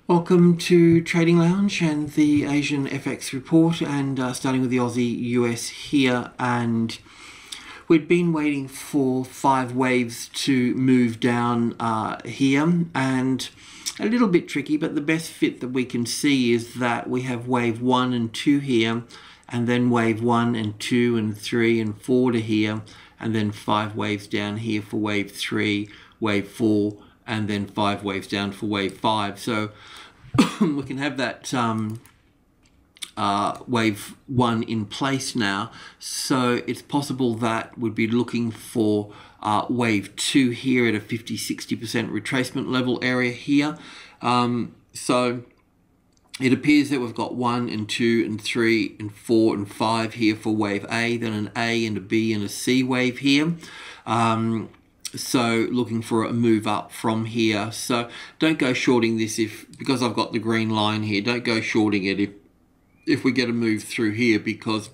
Welcome to Trading Lounge and the Asian FX report, and starting with the Aussie US here. And we'd been waiting for 5 waves to move down here, and a little bit tricky, but the best fit that we can see is that we have wave 1 and 2 here, and then wave 1 and 2 and 3 and 4 to here, and then 5 waves down here for wave 3, wave 4, and then 5 waves down for wave 5. So we can have that wave 1 in place now. So it's possible that we'd be looking for wave 2 here at a 50-60% retracement level area here. So it appears that we've got 1 and 2 and 3 and 4 and 5 here for wave A, then an A and a B and a C wave here. So looking for a move up from here. So don't go shorting this because I've got the green line here. Don't go shorting it if we get a move through here, because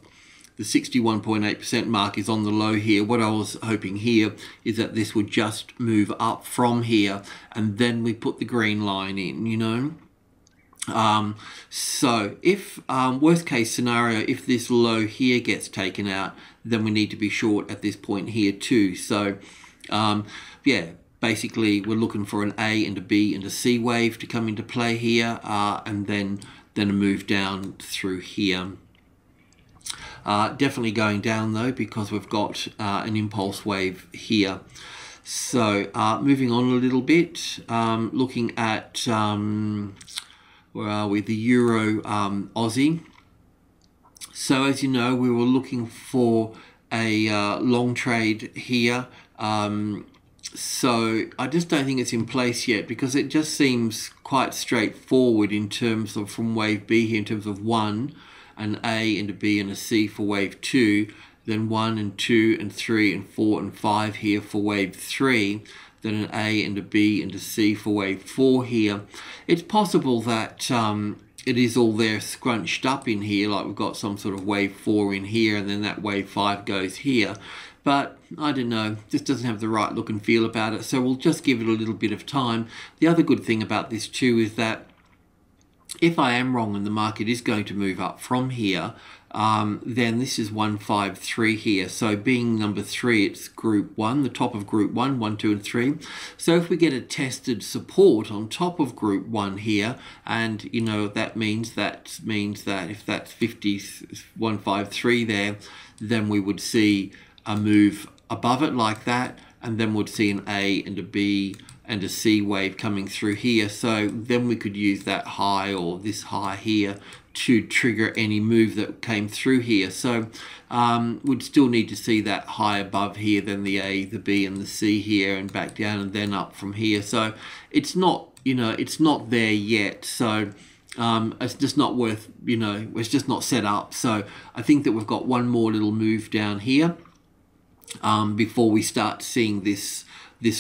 the 61.8% mark is on the low here. What I was hoping here is that this would just move up from here, and then we put the green line in, you know. So if worst case scenario, if this low here gets taken out, then we need to be short at this point here too. So yeah, basically we're looking for an A and a B and a C wave to come into play here, and then a move down through here. Definitely going down though, because we've got an impulse wave here. So moving on a little bit, looking at where are we? The Euro Aussie. So as you know, we were looking for a long trade here. So I just don't think it's in place yet, because it just seems quite straightforward in terms of from wave B here, in terms of 1, an A and a B and a C for wave 2, then 1 and 2 and 3 and 4 and 5 here for wave 3, then an A and a B and a C for wave 4 here. It's possible that it is all there scrunched up in here, like we've got some sort of wave 4 in here, and then that wave 5 goes here. But I don't know, just doesn't have the right look and feel about it, so we'll just give it a little bit of time. The other good thing about this too is that if I am wrong and the market is going to move up from here, then this is 153 here. So being number 3, it's group 1, the top of group 1, 1, 2 and 3. So if we get a tested support on top of group 1 here, and you know that means that if that's 153 there, then we would see a move above it like that, and then would see an A and a B and a C wave coming through here. So then we could use that high or this high here to trigger any move that came through here. So we'd still need to see that high above here, then the A, the B and the C here, and back down and then up from here. So it's not, you know, it's not there yet. So it's just not worth, you know, it's just not set up. So I think that we've got one more little move down here before we start seeing this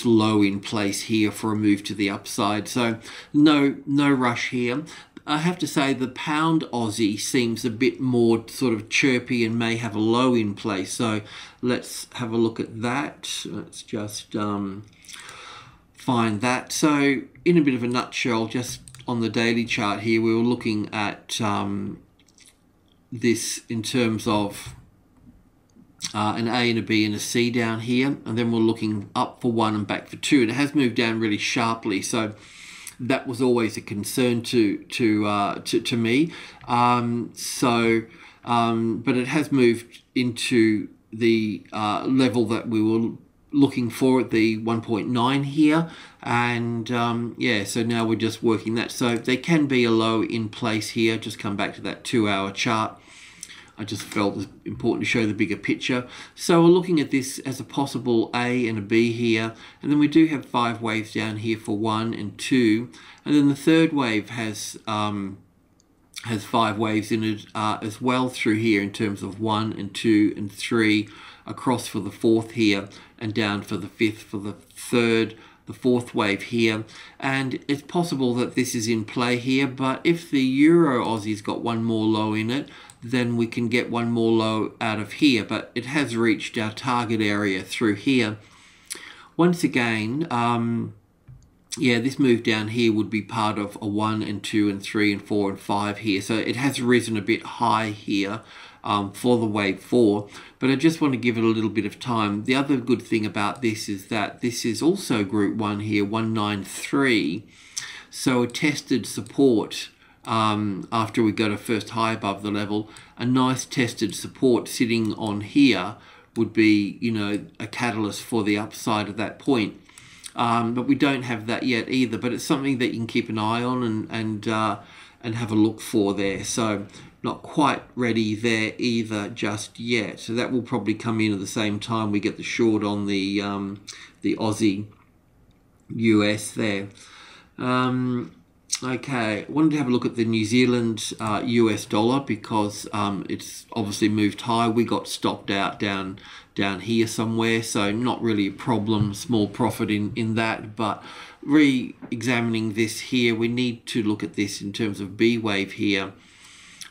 low in place here for a move to the upside. So no rush here. I have to say the pound Aussie seems a bit more sort of chirpy and may have a low in place. So let's have a look at that. Let's just find that. So in a bit of a nutshell, just on the daily chart here, we were looking at this in terms of an A and a B and a C down here, and then we're looking up for 1 and back for 2, and it has moved down really sharply. So that was always a concern to me. But it has moved into the level that we were looking for at the 1.9 here, and yeah, so now we're just working that. So there can be a low in place here. Just come back to that 2-hour chart. I just felt it was important to show the bigger picture. So we're looking at this as a possible A and a B here, and then we do have 5 waves down here for 1 and 2, and then the third wave has 5 waves in it as well through here, in terms of 1 and 2 and 3, across for the 4th here, and down for the 5th, for the 3rd, the 4th wave here. And it's possible that this is in play here, but if the Euro Aussie's got one more low in it, then we can get one more low out of here, but it has reached our target area through here. Once again, yeah, this move down here would be part of a 1 and 2 and 3 and 4 and 5 here. So it has risen a bit high here for the wave 4, but I just want to give it a little bit of time. The other good thing about this is that this is also group 1 here, 193. So a tested support after we got a first high above the level. A nice tested support sitting on here would be, you know, a catalyst for the upside of that point. But we don't have that yet either. But it's something that you can keep an eye on and have a look for there. So not quite ready there either just yet. So that will probably come in at the same time we get the short on the Aussie US there. Okay, I wanted to have a look at the New Zealand US dollar because it's obviously moved high. We got stopped out down here somewhere, so not really a problem, small profit in that, but re-examining this here, we need to look at this in terms of B wave here.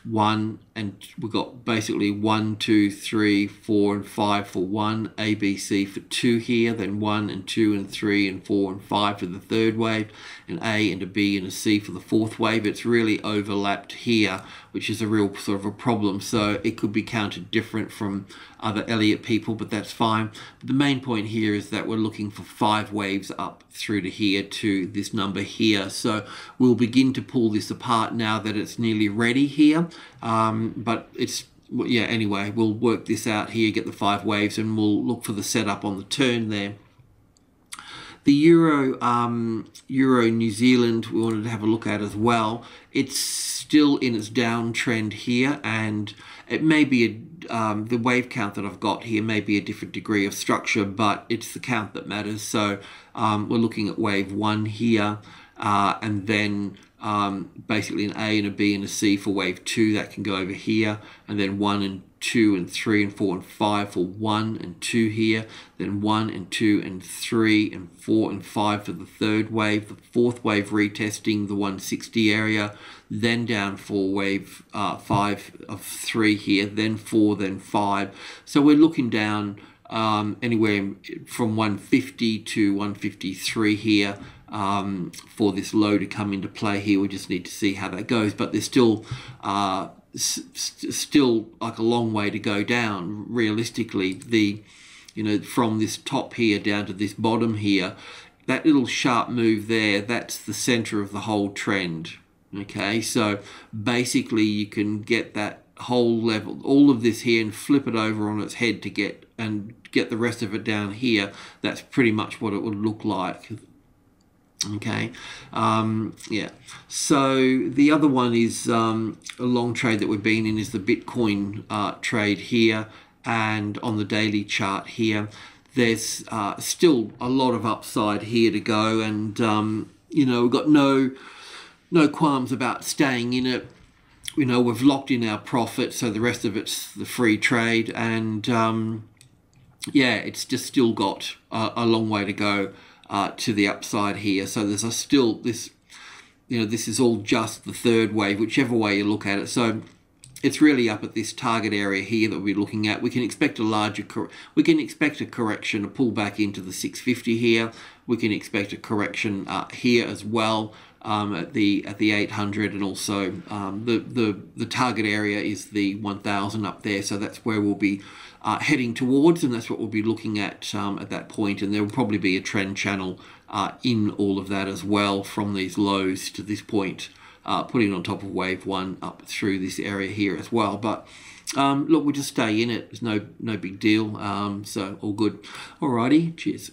1, and we've got basically 1, 2, 3, 4 and 5 for 1, A, B, C for 2 here, then 1 and 2 and 3 and 4 and 5 for the third wave, and A and a B and a C for the fourth wave. It's really overlapped here, which is a real sort of a problem. So it could be counted different from other Elliott people, but that's fine. But the main point here is that we're looking for 5 waves up through to here to this number here. So we'll begin to pull this apart now that it's nearly ready here. But it's, yeah, anyway, we'll work this out here, get the 5 waves, and we'll look for the setup on the turn there. The Euro New Zealand we wanted to have a look at as well. It's still in its downtrend here, and it may be the wave count that I've got here may be a different degree of structure, but it's the count that matters. So we're looking at wave 1 here, and then basically an A and a B and a C for wave 2 that can go over here, and then 1 and 2 and 3 and 4 and 5 for 1 and 2 here, then 1 and 2 and 3 and 4 and 5 for the third wave, the fourth wave retesting the 160 area, then down for wave 5 of 3 here, then 4, then 5. So we're looking down anywhere from 150 to 153 here for this low to come into play here. We just need to see how that goes, but there's still still like a long way to go down realistically. The, you know, from this top here down to this bottom here, that little sharp move there, that's the center of the whole trend. Okay, so basically you can get that whole level, all of this here, and flip it over on its head to get the rest of it down here. That's pretty much what it would look like. Okay, yeah. So the other one is a long trade that we've been in is the Bitcoin trade here, and on the daily chart here, there's still a lot of upside here to go, and you know, we've got no qualms about staying in it. You know, we've locked in our profit, so the rest of it's the free trade, and yeah, it's just still got a long way to go to the upside here. So there's still this, you know, this is all just the third wave, whichever way you look at it. So it's really up at this target area here that we're looking at. We can expect a correction, a pullback into the 650 here. We can expect a correction here as well at the 800, and also the target area is the 1000 up there. So that's where we'll be heading towards, and that's what we'll be looking at that point. And there will probably be a trend channel in all of that as well, from these lows to this point, putting on top of wave 1 up through this area here as well. But look, we'll just stay in it. There's no big deal. So all good. Alrighty, cheers.